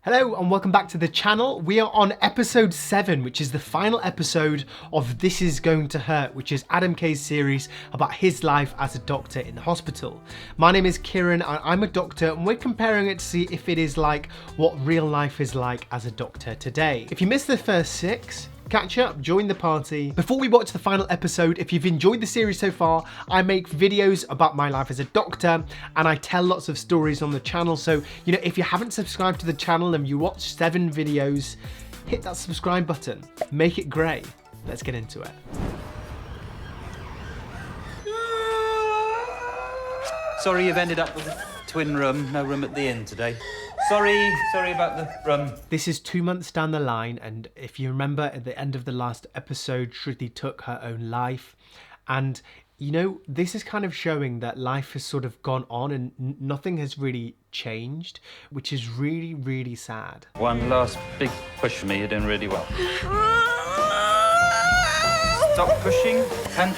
Hello and welcome back to the channel. We are on episode 7, which is the final episode of This Is Going to Hurt, which is Adam K's series about his life as a doctor in the hospital. My name is Kiran and I'm a doctor, and we're comparing it to see if it is like what real life is like as a doctor today. If you missed the first 6, catch up, join the party. Before we watch the final episode, if you've enjoyed the series so far, I make videos about my life as a doctor and I tell lots of stories on the channel. So, you know, if you haven't subscribed to the channel and you watch 7 videos, hit that subscribe button, make it grey. Let's get into it. Sorry you've ended up with a twin room, no room at the inn today. Sorry about the room. This is 2 months down the line, and if you remember at the end of the last episode, Shruti took her own life. And, you know, this is kind of showing that life has sort of gone on and nothing has really changed, which is really, really sad. One last big push for me, you're doing really well. Stop pushing, pant.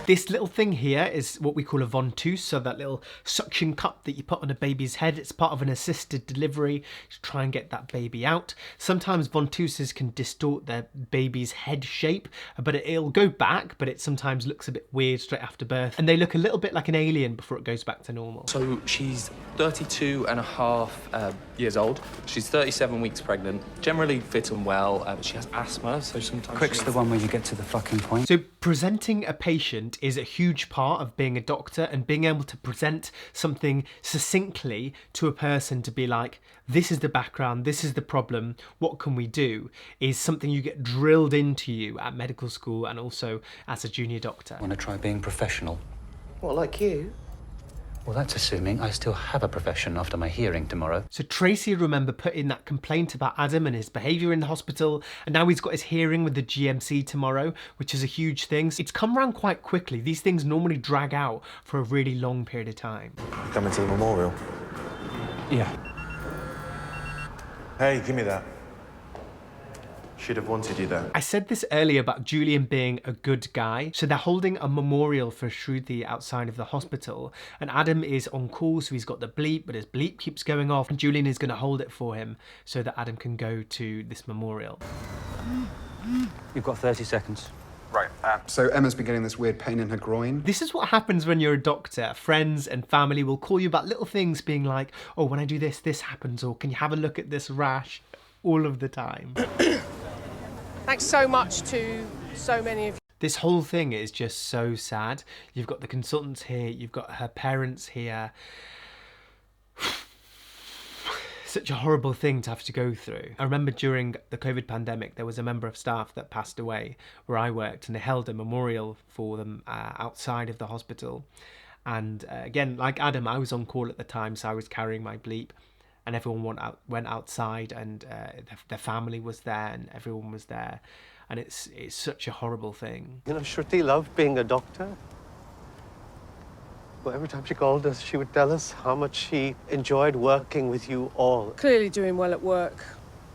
This little thing here is what we call a ventouse, so that little suction cup that you put on a baby's head. It's part of an assisted delivery to try and get that baby out. Sometimes ventouses can distort their baby's head shape, but it'll go back, but it sometimes looks a bit weird straight after birth. And they look a little bit like an alien before it goes back to normal. So she's 32 and a half years old. She's 37 weeks pregnant, generally fit and well, but she has asthma, so sometimes Quick's the one where you get to the fucking point. So presenting a patient is a huge part of being a doctor, and being able to present something succinctly to a person to be like, this is the background, this is the problem, what can we do, is something you get drilled into you at medical school and also as a junior doctor. Want to try being professional? What, like you? Well, that's assuming I still have a profession after my hearing tomorrow. So Tracy, remember, put in that complaint about Adam and his behaviour in the hospital, and now he's got his hearing with the GMC tomorrow, which is a huge thing. It's come around quite quickly. These things normally drag out for a really long period of time. You coming to the memorial? Yeah. Hey, give me that. Should have wanted you there. I said this earlier about Julian being a good guy. So they're holding a memorial for Shruti outside of the hospital, and Adam is on call, so he's got the bleep, but his bleep keeps going off, and Julian is going to hold it for him so that Adam can go to this memorial. You've got 30 seconds. Right, so Emma's been getting this weird pain in her groin. This is what happens when you're a doctor. Friends and family will call you about little things, being like, oh, when I do this, this happens, or can you have a look at this rash, all of the time. Thanks so much to so many of you. This whole thing is just so sad. You've got the consultants here, you've got her parents here. Such a horrible thing to have to go through. I remember during the COVID pandemic, there was a member of staff that passed away where I worked, and they held a memorial for them outside of the hospital. And again, like Adam, I was on call at the time, so I was carrying my bleep. And everyone went outside, and their family was there, and everyone was there, and it's such a horrible thing. You know, Shruti loved being a doctor. Well, every time she called us, she would tell us how much she enjoyed working with you all. Clearly doing well at work.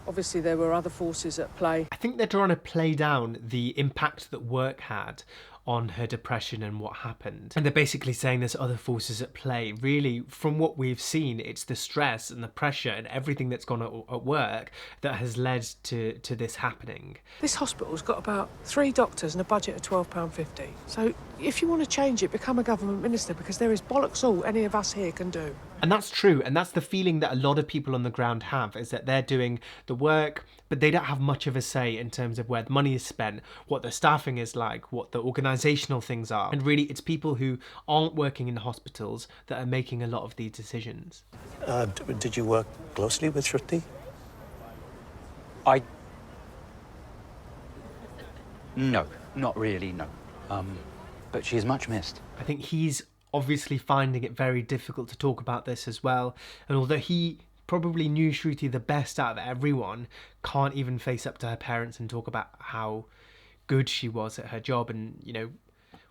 Obviously, there were other forces at play. I think they're trying to play down the impact that work had on her depression and what happened. And they're basically saying there's other forces at play. Really, from what we've seen, it's the stress and the pressure and everything that's gone at work that has led to this happening. This hospital's got about 3 doctors and a budget of £12.50. So if you want to change it, become a government minister, because there is bollocks all any of us here can do. And that's true, and that's the feeling that a lot of people on the ground have, is that they're doing the work, but they don't have much of a say in terms of where the money is spent, what the staffing is like, what the organisational things are. And really, it's people who aren't working in the hospitals that are making a lot of these decisions. Did you work closely with Shruti? No, not really, no. But she's much missed. I think he's obviously finding it very difficult to talk about this as well. And although he probably knew Shruti the best out of everyone, can't even face up to her parents and talk about how good she was at her job and, you know,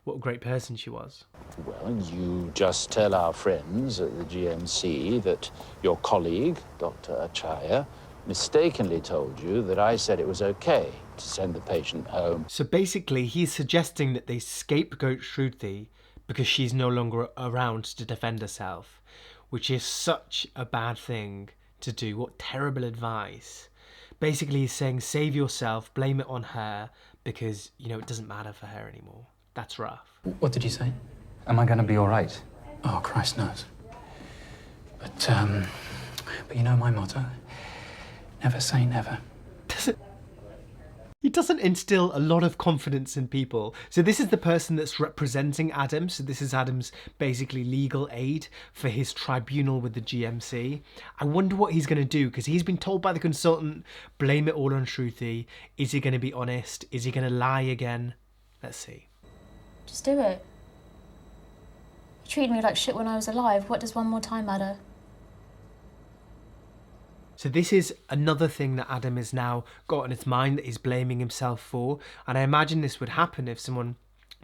what a great person she was. Well, you just tell our friends at the GMC that your colleague, Dr. Acharya, mistakenly told you that I said it was okay to send the patient home. So basically, he's suggesting that they scapegoat Shruti because she's no longer around to defend herself, which is such a bad thing to do. What terrible advice. Basically, he's saying save yourself, blame it on her, because, you know, it doesn't matter for her anymore. That's rough. What did you say? Am I going to be all right? Oh, Christ knows. But you know my motto? Never say never. He doesn't instill a lot of confidence in people. So this is the person that's representing Adam. So this is Adam's basically legal aid for his tribunal with the GMC. I wonder what he's going to do, because he's been told by the consultant, blame it all on Shruti. Is he going to be honest? Is he going to lie again? Let's see. Just do it. You treated me like shit when I was alive. What does one more time matter? So this is another thing that Adam has now got in his mind that he's blaming himself for. And I imagine this would happen if someone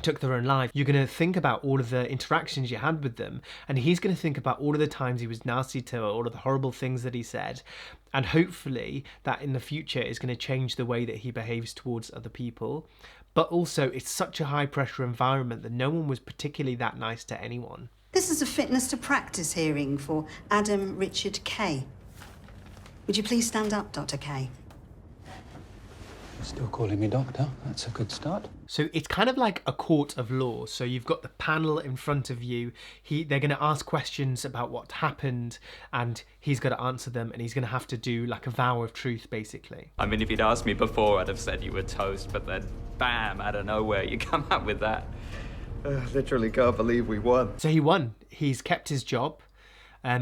took their own life. You're going to think about all of the interactions you had with them, and he's going to think about all of the times he was nasty to her, all of the horrible things that he said, and hopefully that in the future is going to change the way that he behaves towards other people. But also, it's such a high pressure environment that no one was particularly that nice to anyone. This is a fitness to practice hearing for Adam Richard Kay. Would you please stand up, Dr. Kay? You're still calling me doctor? That's a good start. So it's kind of like a court of law. So you've got the panel in front of you. They're going to ask questions about what happened, and he's got to answer them, and he's going to have to do like a vow of truth, basically. I mean, if you'd asked me before, I'd have said you were toast, but then, bam, out of nowhere, you come up with that. Literally can't believe we won. So he won. He's kept his job.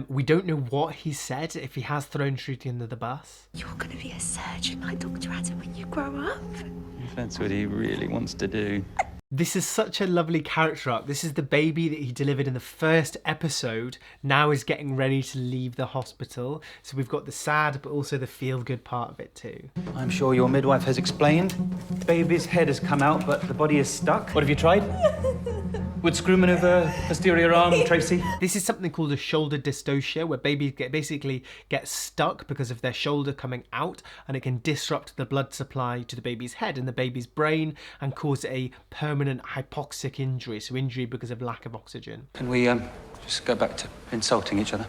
We don't know what he said, if he has thrown Shruti under the bus. You're going to be a surgeon like Dr. Adam when you grow up. If that's what he really wants to do. This is such a lovely character arc. This is the baby that he delivered in the first episode, now is getting ready to leave the hospital. So we've got the sad, but also the feel-good part of it too. I'm sure your midwife has explained. The baby's head has come out, but the body is stuck. What have you tried? Would screw maneuver, posterior arm, Tracy? This is something called a shoulder dystocia, where babies basically get stuck because of their shoulder coming out, and it can disrupt the blood supply to the baby's head and the baby's brain and cause a permanent hypoxic injury, so injury because of lack of oxygen. Can we just go back to insulting each other?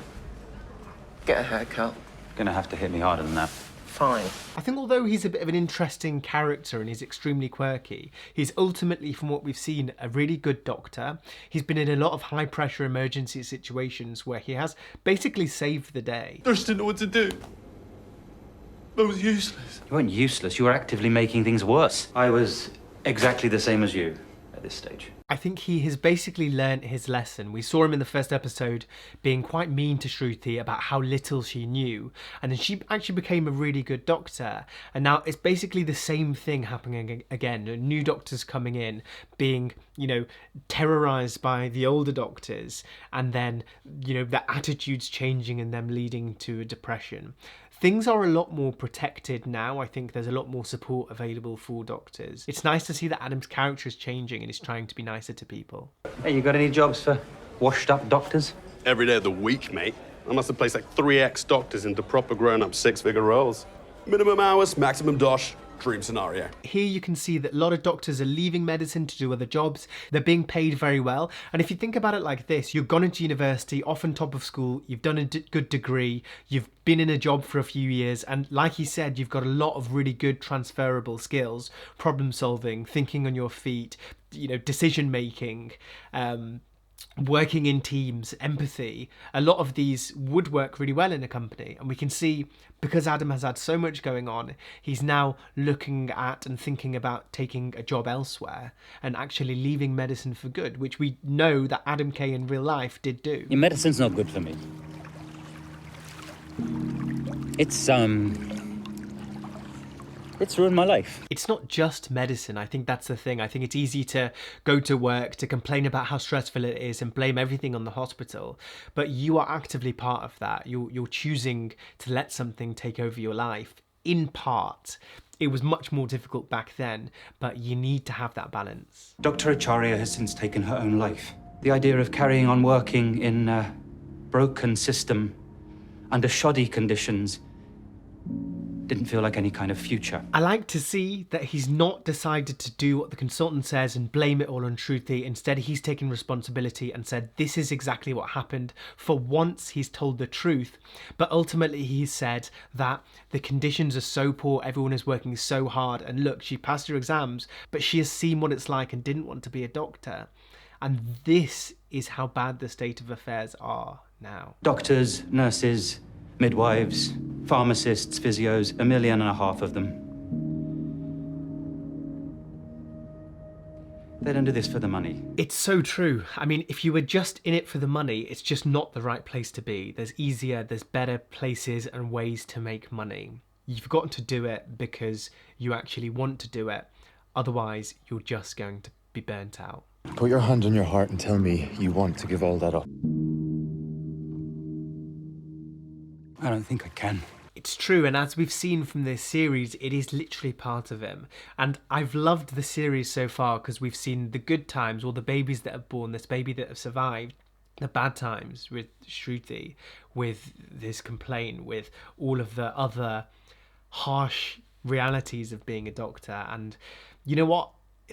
Get a haircut. Gonna have to hit me harder than that. Fine. I think although he's a bit of an interesting character and he's extremely quirky, he's ultimately, from what we've seen, a really good doctor. He's been in a lot of high pressure emergency situations where he has basically saved the day. I just didn't know what to do. I was useless. You weren't useless, you were actively making things worse. I was exactly the same as you at this stage. I think he has basically learnt his lesson. We saw him in the first episode being quite mean to Shruti about how little she knew, and then she actually became a really good doctor, and now it's basically the same thing happening again. New doctors coming in, being, you know, terrorized by the older doctors, and then, you know, the attitudes changing and them leading to a depression. Things are a lot more protected now. I think there's a lot more support available for doctors. It's nice to see that Adam's character is changing and he's trying to be nicer to people. Hey, you got any jobs for washed up doctors? Every day of the week, mate. I must have placed like 3 ex-doctors into proper grown-up 6-figure roles. Minimum hours, maximum dosh, dream scenario. Here you can see that a lot of doctors are leaving medicine to do other jobs. They're being paid very well. And if you think about it like this, you've gone into university, often top of school, you've done a good degree, you've been in a job for a few years, and like he said, you've got a lot of really good transferable skills, problem solving, thinking on your feet, you know, decision making, working in teams, empathy. A lot of these would work really well in a company, and we can see, because Adam has had so much going on, he's now looking at and thinking about taking a job elsewhere and actually leaving medicine for good, which we know that Adam Kay in real life did do. Your medicine's not good for me. It's ruined my life. It's not just medicine. I think that's the thing. I think it's easy to go to work, to complain about how stressful it is and blame everything on the hospital. But you are actively part of that. You're choosing to let something take over your life, in part. It was much more difficult back then, but you need to have that balance. Dr. Acharya has since taken her own life. The idea of carrying on working in a broken system under shoddy conditions Didn't feel like any kind of future. I like to see that he's not decided to do what the consultant says and blame it all on Shruti. Instead, he's taken responsibility and said, this is exactly what happened. For once, he's told the truth. But ultimately, he's said that the conditions are so poor, everyone is working so hard. And look, she passed her exams, but she has seen what it's like and didn't want to be a doctor. And this is how bad the state of affairs are now. Doctors, nurses, midwives, pharmacists, physios, 1.5 million of them. They don't do this for the money. It's so true. I mean, if you were just in it for the money, it's just not the right place to be. There's better places and ways to make money. You've got to do it because you actually want to do it. Otherwise, you're just going to be burnt out. Put your hand on your heart and tell me you want to give all that up. I don't think I can. It's true, and as we've seen from this series, it is literally part of him. And I've loved the series so far because we've seen the good times, all the babies that have born, this baby that have survived, the bad times with Shruti, with this complaint, with all of the other harsh realities of being a doctor. And you know what?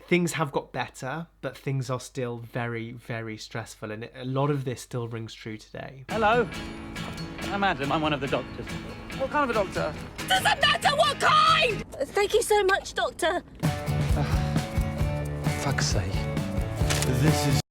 Things have got better, but things are still very, very stressful, and a lot of this still rings true today. Hello. I'm Adam. I'm one of the doctors. What kind of a doctor? Doesn't matter what kind! Thank you so much, Doctor. Fuck's sake.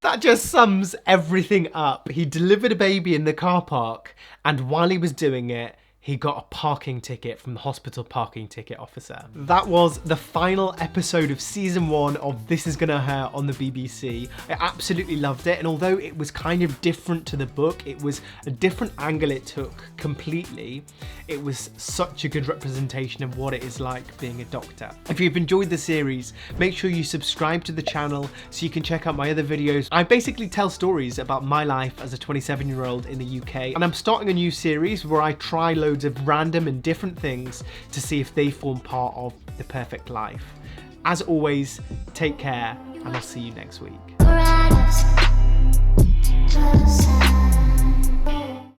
That just sums everything up. He delivered a baby in the car park, and while he was doing it, he got a parking ticket from the hospital parking ticket officer. That was the final episode of season 1 of This Is Gonna Hurt on the BBC. I absolutely loved it, and although it was kind of different to the book, it was a different angle it took completely. It was such a good representation of what it is like being a doctor. If you've enjoyed the series, make sure you subscribe to the channel so you can check out my other videos. I basically tell stories about my life as a 27-year-old in the UK, and I'm starting a new series where I try loads of random and different things to see if they form part of the perfect life. As always, take care, and I'll see you next week.